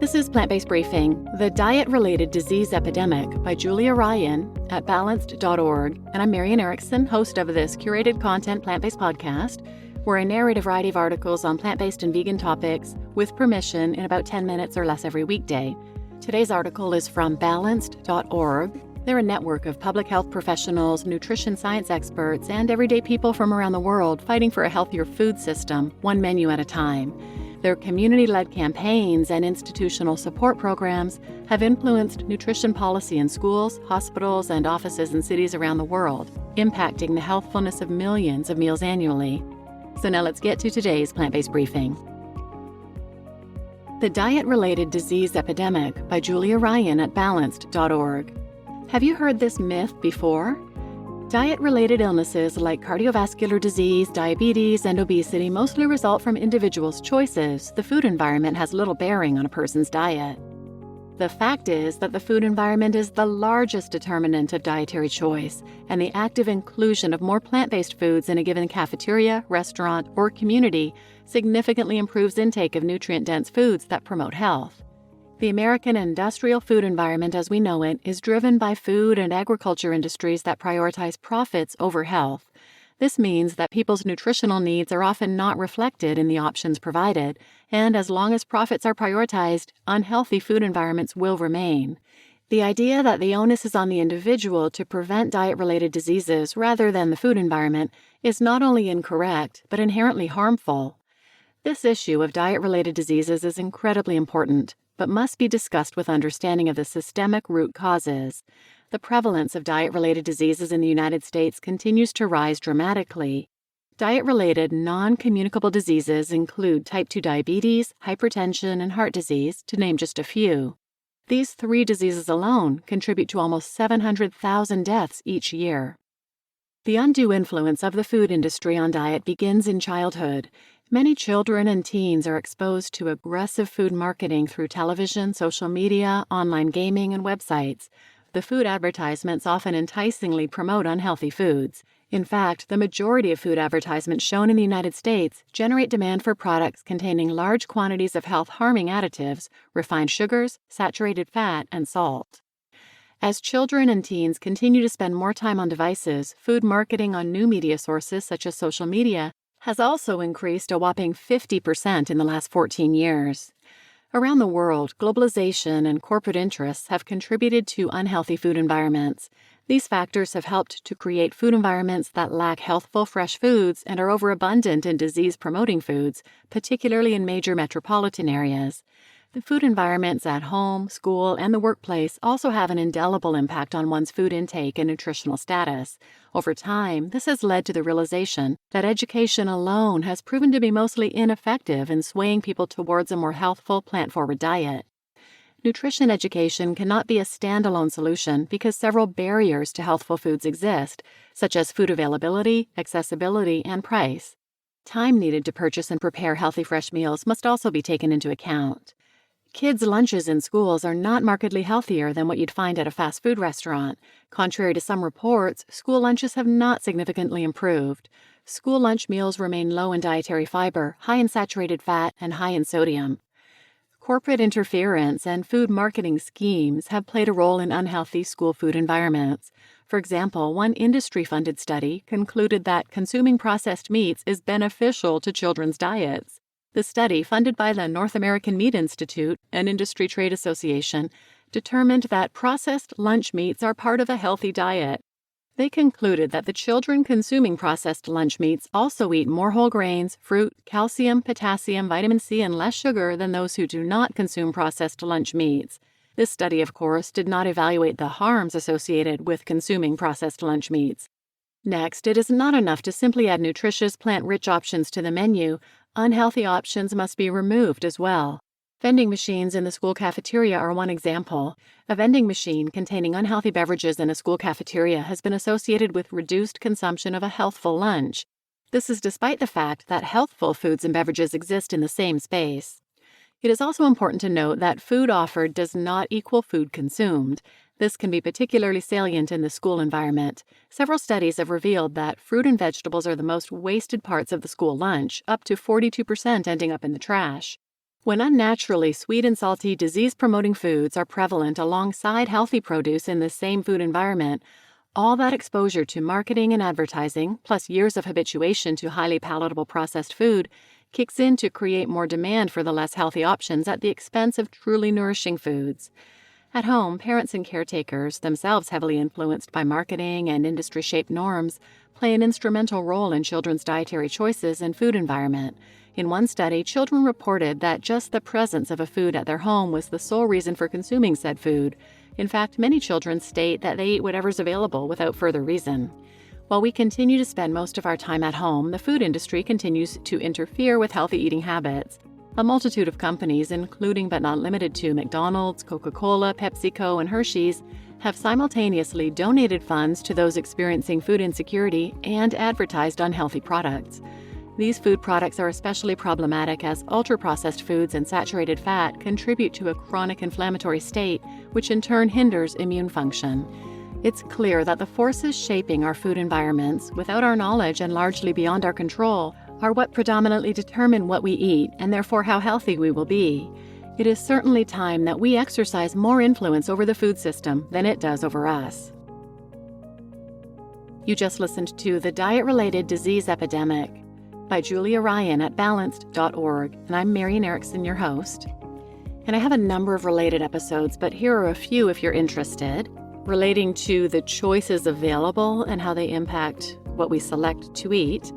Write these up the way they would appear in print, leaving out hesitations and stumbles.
This is Plant-Based Briefing, the Diet-Related Disease Epidemic by Julia Ryan at balanced.org. And I'm Marian Erickson, host of this curated content plant-based podcast, where I narrate a variety of articles on plant-based and vegan topics with permission in about 10 minutes or less every weekday. Today's article is from balanced.org. They're a network of public health professionals, nutrition science experts, and everyday people from around the world fighting for a healthier food system, one menu at a time. Their community-led campaigns and institutional support programs have influenced nutrition policy in schools, hospitals, and offices in cities around the world, impacting the healthfulness of millions of meals annually. So now let's get to today's plant-based briefing. The Diet-Related Disease Epidemic by Julia Ryan at balanced.org. Have you heard this myth before? Diet-related illnesses like cardiovascular disease, diabetes, and obesity mostly result from individuals' choices. The food environment has little bearing on a person's diet. The fact is that the food environment is the largest determinant of dietary choice, and the active inclusion of more plant-based foods in a given cafeteria, restaurant, or community significantly improves intake of nutrient-dense foods that promote health. The American industrial food environment as we know it is driven by food and agriculture industries that prioritize profits over health. This means that people's nutritional needs are often not reflected in the options provided, and as long as profits are prioritized, unhealthy food environments will remain. The idea that the onus is on the individual to prevent diet-related diseases rather than the food environment is not only incorrect, but inherently harmful. This issue of diet-related diseases is incredibly important, but must be discussed with understanding of the systemic root causes. The prevalence of diet-related diseases in the United States continues to rise dramatically. Diet-related non-communicable diseases include type 2 diabetes, hypertension, and heart disease, to name just a few. These three diseases alone contribute to almost 700,000 deaths each year. The undue influence of the food industry on diet begins in childhood. Many children and teens are exposed to aggressive food marketing through television, social media, online gaming, and websites. The food advertisements often enticingly promote unhealthy foods. In fact, the majority of food advertisements shown in the United States generate demand for products containing large quantities of health-harming additives, refined sugars, saturated fat, and salt. As children and teens continue to spend more time on devices, food marketing on new media sources such as social media has also increased a whopping 50% in the last 14 years. Around the world, globalization and corporate interests have contributed to unhealthy food environments. These factors have helped to create food environments that lack healthful fresh foods and are overabundant in disease-promoting foods, particularly in major metropolitan areas. The food environments at home, school, and the workplace also have an indelible impact on one's food intake and nutritional status. Over time, this has led to the realization that education alone has proven to be mostly ineffective in swaying people towards a more healthful, plant-forward diet. Nutrition education cannot be a standalone solution because several barriers to healthful foods exist, such as food availability, accessibility, and price. Time needed to purchase and prepare healthy fresh meals must also be taken into account. Kids' lunches in schools are not markedly healthier than what you'd find at a fast food restaurant. Contrary to some reports, school lunches have not significantly improved. School lunch meals remain low in dietary fiber, high in saturated fat, and high in sodium. Corporate interference and food marketing schemes have played a role in unhealthy school food environments. For example, one industry-funded study concluded that consuming processed meats is beneficial to children's diets. The study, funded by the North American Meat Institute, an industry trade association, determined that processed lunch meats are part of a healthy diet. They concluded that the children consuming processed lunch meats also eat more whole grains, fruit, calcium, potassium, vitamin C, and less sugar than those who do not consume processed lunch meats. This study, of course, did not evaluate the harms associated with consuming processed lunch meats. Next, it is not enough to simply add nutritious, plant-rich options to the menu. Unhealthy options must be removed as well. Vending machines in the school cafeteria are one example. A vending machine containing unhealthy beverages in a school cafeteria has been associated with reduced consumption of a healthful lunch. This is despite the fact that healthful foods and beverages exist in the same space. It is also important to note that food offered does not equal food consumed. This can be particularly salient in the school environment. Several studies have revealed that fruit and vegetables are the most wasted parts of the school lunch, up to 42% ending up in the trash. When unnaturally sweet and salty, disease-promoting foods are prevalent alongside healthy produce in the same food environment, all that exposure to marketing and advertising, plus years of habituation to highly palatable processed food, kicks in to create more demand for the less healthy options at the expense of truly nourishing foods. At home, parents and caretakers, themselves heavily influenced by marketing and industry-shaped norms, play an instrumental role in children's dietary choices and food environment. In one study, children reported that just the presence of a food at their home was the sole reason for consuming said food. In fact, many children state that they eat whatever's available without further reason. While we continue to spend most of our time at home, the food industry continues to interfere with healthy eating habits. A multitude of companies, including but not limited to McDonald's, Coca-Cola, PepsiCo, and Hershey's, have simultaneously donated funds to those experiencing food insecurity and advertised unhealthy products. These food products are especially problematic as ultra-processed foods and saturated fat contribute to a chronic inflammatory state, which in turn hinders immune function. It's clear that the forces shaping our food environments, without our knowledge and largely beyond our control, are what predominantly determine what we eat and therefore how healthy we will be. It is certainly time that we exercise more influence over the food system than it does over us. You just listened to The Diet-Related Disease Epidemic by Julia Ryan at balanced.org, and I'm Marian Erickson, your host. And I have a number of related episodes, but here are a few if you're interested, relating to the choices available and how they impact what we select to eat.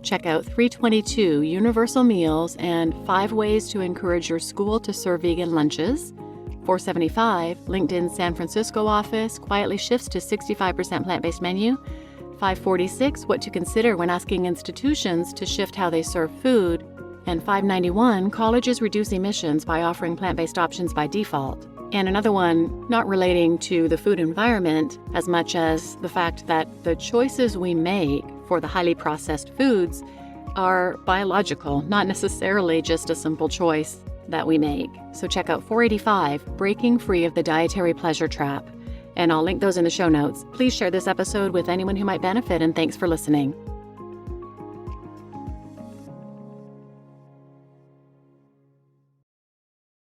Check out 322 Universal Meals and 5 Ways to Encourage Your School to Serve Vegan Lunches. 475, LinkedIn's San Francisco office quietly shifts to 65% plant-based menu. 546, What to Consider When Asking Institutions to Shift How They Serve Food. And 591, Colleges Reduce Emissions by Offering Plant-Based Options by Default. And another one not relating to the food environment as much as the fact that the choices we make for the highly processed foods are biological, not necessarily just a simple choice that we make. So check out 485, Breaking Free of the Dietary Pleasure Trap. And I'll link those in the show notes. Please share this episode with anyone who might benefit, and thanks for listening.